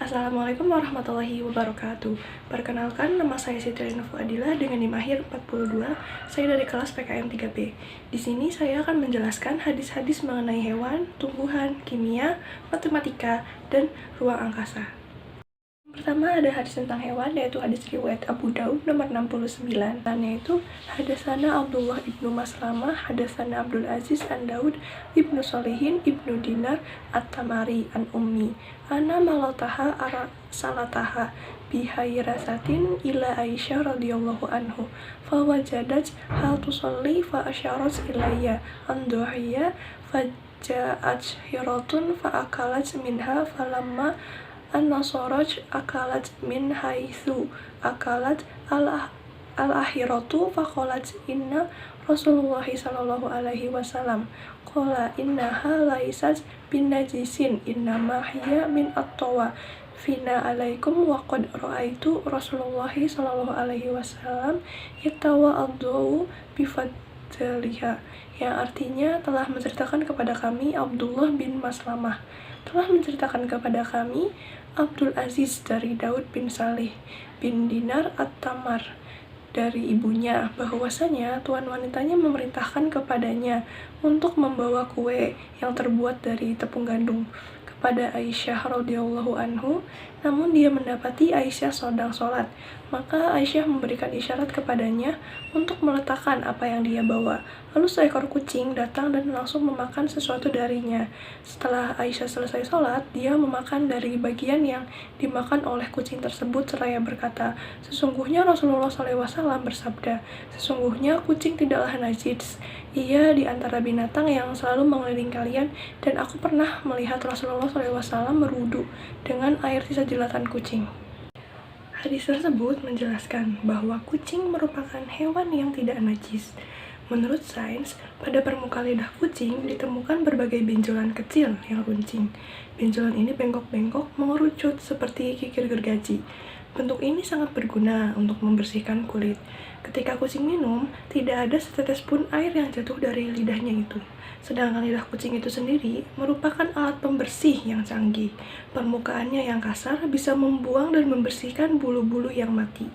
Assalamualaikum warahmatullahi wabarakatuh. Perkenalkan, nama saya Siti Rina Fuadilah dengan NIM akhir 42. Saya dari kelas PKM 3B. Di sini saya akan menjelaskan hadis-hadis mengenai hewan, tumbuhan, kimia, matematika, dan ruang angkasa. Pertama ada hadis tentang hewan, yaitu hadis riwayat Abu Daud nomor 69, yaitu hadasana Abdullah ibnu Maslamah, hadasana Abdul Aziz an Daud ibnu Solihin ibnu Dinar at-Tamari an Ummi ana malataha ara salataha bihairasatin ila Aisyah radhiyallahu anhu fawajadat hal tusalli fa asyarat ilayya an duhiya faja'at hiratun fa akalat minha falamma an-nasaraj akalat min haitsu akalat al-akhiratu faqalat inna Rasulullah sallallahu alaihi wasallam qala innaha laysat bin najisin innama hiya min at-tawa fina alaikum wa qad ra'aitu Rasulullah sallallahu alaihi wasallam yatawaddu bifadliha, yang artinya telah menceritakan kepada kami Abdullah bin Maslamah, telah menceritakan kepada kami Abdul Aziz dari Daud bin Salih bin Dinar at-Tamar dari ibunya, bahwasanya tuan wanitanya memerintahkan kepadanya untuk membawa kue yang terbuat dari tepung gandum kepada Aisyah radhiyallahu anhu. Namun dia mendapati Aisyah sedang sholat, maka Aisyah memberikan isyarat kepadanya untuk meletakkan apa yang dia bawa. Lalu seekor kucing datang dan langsung memakan sesuatu darinya. Setelah Aisyah selesai sholat, dia memakan dari bagian yang dimakan oleh kucing tersebut seraya berkata, sesungguhnya Rasulullah SAW bersabda, sesungguhnya kucing tidaklah najis, ia di antara binatang yang selalu mengelilingi kalian, dan aku pernah melihat Rasulullah SAW berwudu dengan air sisa jilatan kucing. Hadis tersebut menjelaskan bahwa kucing merupakan hewan yang tidak najis. Menurut sains, pada permukaan lidah kucing ditemukan berbagai benjolan kecil yang runcing. Benjolan ini bengkok-bengkok mengerucut seperti kikir gergaji. Bentuk ini sangat berguna untuk membersihkan kulit. Ketika kucing minum, tidak ada setetes pun air yang jatuh dari lidahnya itu. Sedangkan lidah kucing itu sendiri merupakan alat pembersih yang canggih. Permukaannya yang kasar bisa membuang dan membersihkan bulu-bulu yang mati.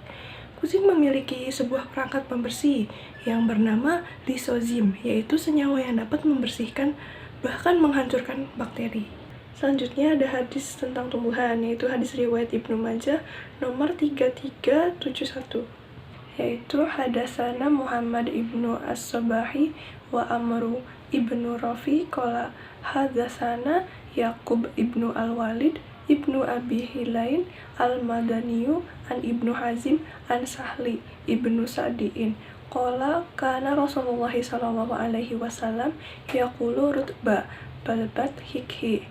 Kucing memiliki sebuah perangkat pembersih yang bernama lysosome, yaitu senyawa yang dapat membersihkan bahkan menghancurkan bakteri. Selanjutnya ada hadis tentang tumbuhan, yaitu hadis riwayat Ibnu Majah nomor 3371, yaitu hadasana Muhammad ibnu As-Sabahi wa Amru ibnu Rafi qala hadasana Yaqub ibnu Al-Walid ibnu Abi Hilain al-Madaniyu an ibnu Hazim an Sahli ibnu Sa'diin qala kana Rasulullah sallallahu alaihi wasallam yaqulu rutba balbat hikhi,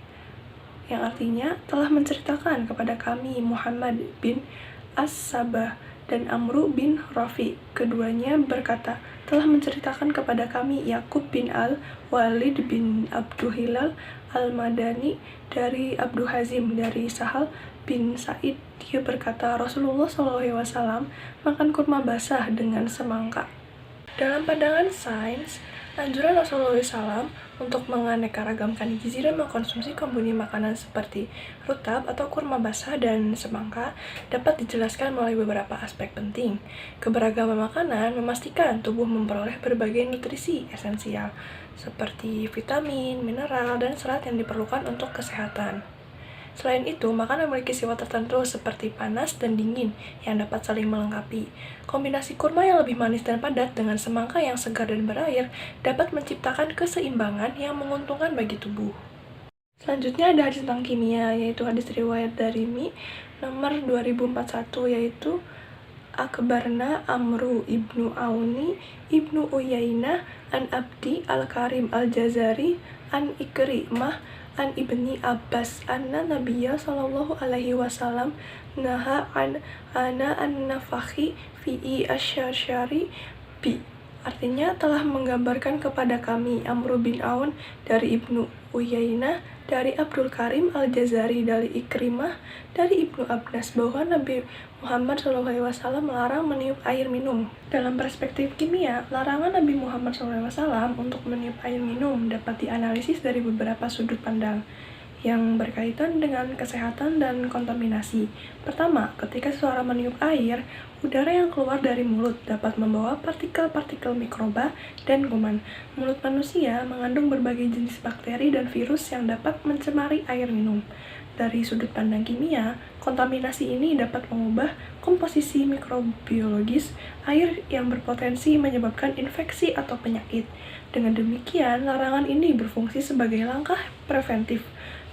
yang artinya telah menceritakan kepada kami Muhammad bin As-Sabah dan Amru bin Rafi, keduanya berkata, telah menceritakan kepada kami Yaqub bin Al-Walid bin Abdul Hilal Al-Madani dari Abdu Hazim dari Sahal bin Sa'id. Dia berkata, Rasulullah SAW makan kurma basah dengan semangka. Dalam pandangan sains, anjuran Rasulullah SAW untuk menganeka-ragamkan gizi dan mengkonsumsi komuni makanan seperti rutab atau kurma basah dan semangka dapat dijelaskan melalui beberapa aspek penting. Keberagaman makanan memastikan tubuh memperoleh berbagai nutrisi esensial seperti vitamin, mineral, dan serat yang diperlukan untuk kesehatan. Selain itu, makanan memiliki sifat tertentu seperti panas dan dingin yang dapat saling melengkapi. Kombinasi kurma yang lebih manis dan padat dengan semangka yang segar dan berair dapat menciptakan keseimbangan yang menguntungkan bagi tubuh. Selanjutnya ada hadis tentang kimia, yaitu hadis riwayat Darimi nomor 2041, yaitu Akbarna Amru ibnu Auni ibnu Uyainah an Abdi al-Karim al-Jazari an Ikrimah an Ibni Abbas anna Nabiyya sallallahu alaihi wasallam naha ana an-nafakhi fi asyari bi. Artinya telah menggambarkan kepada kami Amr bin Aun dari Ibnu Uyainah, dari Abdul Karim Al-Jazari, dari Ikrimah, dari Ibnu Abbas bahwa Nabi Muhammad SAW melarang meniup air minum. Dalam perspektif kimia, larangan Nabi Muhammad SAW untuk meniup air minum dapat dianalisis dari beberapa sudut pandang yang berkaitan dengan kesehatan dan kontaminasi. Pertama, ketika seseorang meniup air, udara yang keluar dari mulut dapat membawa partikel-partikel mikroba dan kuman. Mulut manusia mengandung berbagai jenis bakteri dan virus yang dapat mencemari air minum. Dari sudut pandang kimia, kontaminasi ini dapat mengubah komposisi mikrobiologis air yang berpotensi menyebabkan infeksi atau penyakit. Dengan demikian, larangan ini berfungsi sebagai langkah preventif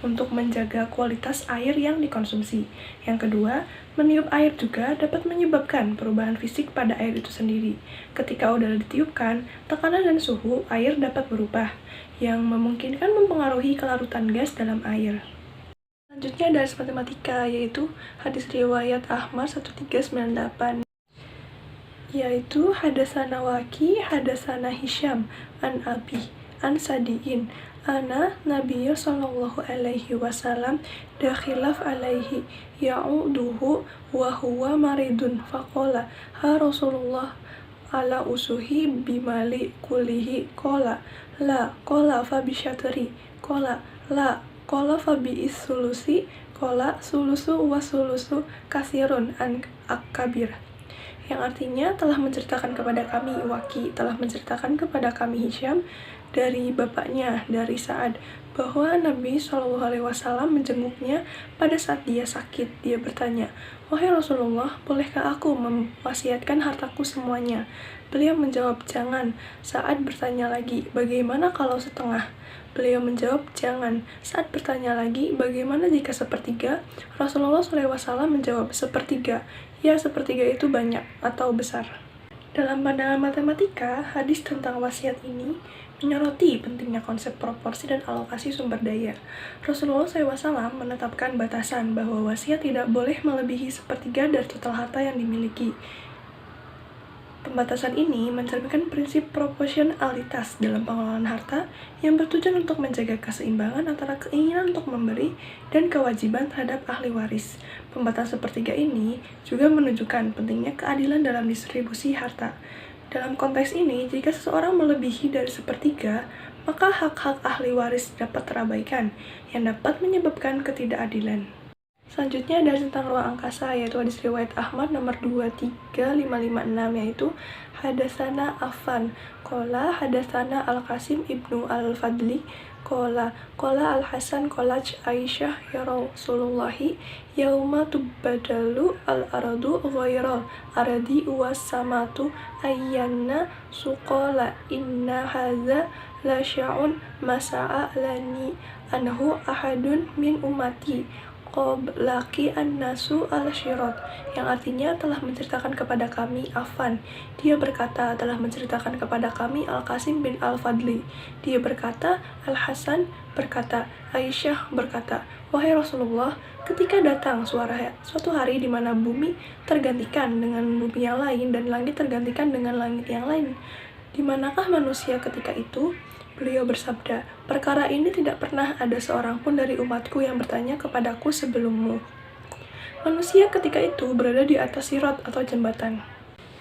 untuk menjaga kualitas air yang dikonsumsi. Yang kedua, meniup air juga dapat menyebabkan perubahan fisik pada air itu sendiri. Ketika udara ditiupkan, tekanan dan suhu air dapat berubah, yang memungkinkan mempengaruhi kelarutan gas dalam air. Selanjutnya dari matematika, yaitu hadis riwayat Ahmad 1398, yaitu hadasana Waki, hadasana Hisham, an Abi, an Sadiin, ana Nabiya sallallahu alaihi wasallam dakhilaf alaihi ya'uduhu wa huwa maridun faqala ha Rasulullah ala usuhi bimali kulihi qala la qala fa bisyatri qala la qala fa bi sulusi qala sulusu wa sulusu kasirun an akabir, yang artinya telah menceritakan kepada kami Waki, telah menceritakan kepada kami Hisham dari bapaknya, dari Sa'ad, bahwa Nabi SAW menjenguknya pada saat dia sakit. Dia bertanya, "Wahai Rasulullah, bolehkah aku mewasiatkan hartaku semuanya?" Beliau menjawab, "Jangan." Sa'ad bertanya lagi, "Bagaimana kalau setengah?" Beliau menjawab, "Jangan." Saat bertanya lagi, "Bagaimana jika sepertiga?" Rasulullah SAW menjawab, "Sepertiga." Ya, sepertiga itu banyak atau besar. Dalam pandangan matematika, hadis tentang wasiat ini menyoroti pentingnya konsep proporsi dan alokasi sumber daya. Rasulullah SAW menetapkan batasan bahwa wasiat tidak boleh melebihi sepertiga dari total harta yang dimiliki. Pembatasan ini mencerminkan prinsip proporsionalitas dalam pengelolaan harta yang bertujuan untuk menjaga keseimbangan antara keinginan untuk memberi dan kewajiban terhadap ahli waris. Pembatasan sepertiga ini juga menunjukkan pentingnya keadilan dalam distribusi harta. Dalam konteks ini, jika seseorang melebihi dari sepertiga, maka hak-hak ahli waris dapat terabaikan, yang dapat menyebabkan ketidakadilan. Selanjutnya ada tentang ruang angkasa, yaitu hadis riwayat Ahmad nomor 23556, yaitu hadasana Affan qala hadasana Al-Qasim ibnu Al-Fadli qala Al-Hasan qala Aisyah ya Rasulullahi yauma tubadalu al-aradu ghairal aradi was samatu ayyanna suqala inna hadza la sya'un masa'a lani anhu ahadun min ummati qoblaki an-nasu al-syirat, yang artinya telah menceritakan kepada kami Affan. Dia berkata telah menceritakan kepada kami Al-Qasim bin Al-Fadli. Dia berkata, Al-Hasan berkata, Aisyah berkata, "Wahai Rasulullah, ketika datang suatu hari di mana bumi tergantikan dengan bumi yang lain dan langit tergantikan dengan langit yang lain, di manakah manusia ketika itu?" Beliau bersabda, "Perkara ini tidak pernah ada seorang pun dari umatku yang bertanya kepadaku sebelummu." Manusia ketika itu berada di atas sirat atau jembatan.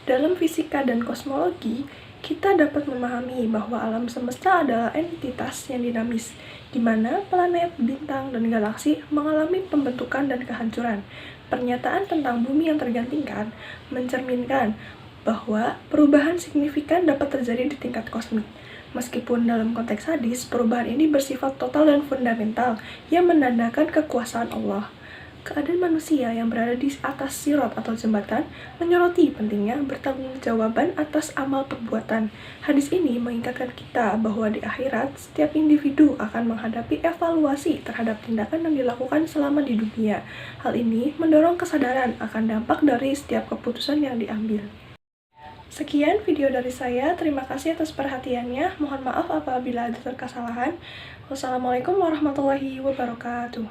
Dalam fisika dan kosmologi, kita dapat memahami bahwa alam semesta adalah entitas yang dinamis, di mana planet, bintang, dan galaksi mengalami pembentukan dan kehancuran. Pernyataan tentang bumi yang tergantikan mencerminkan bahwa perubahan signifikan dapat terjadi di tingkat kosmik. Meskipun dalam konteks hadis, perubahan ini bersifat total dan fundamental yang menandakan kekuasaan Allah. Keadaan manusia yang berada di atas sirat atau jembatan menyoroti pentingnya bertanggungjawaban atas amal perbuatan. Hadis ini mengingatkan kita bahwa di akhirat, setiap individu akan menghadapi evaluasi terhadap tindakan yang dilakukan selama di dunia. Hal ini mendorong kesadaran akan dampak dari setiap keputusan yang diambil. Sekian video dari saya, terima kasih atas perhatiannya. Mohon maaf apabila ada kesalahan. Wassalamualaikum warahmatullahi wabarakatuh.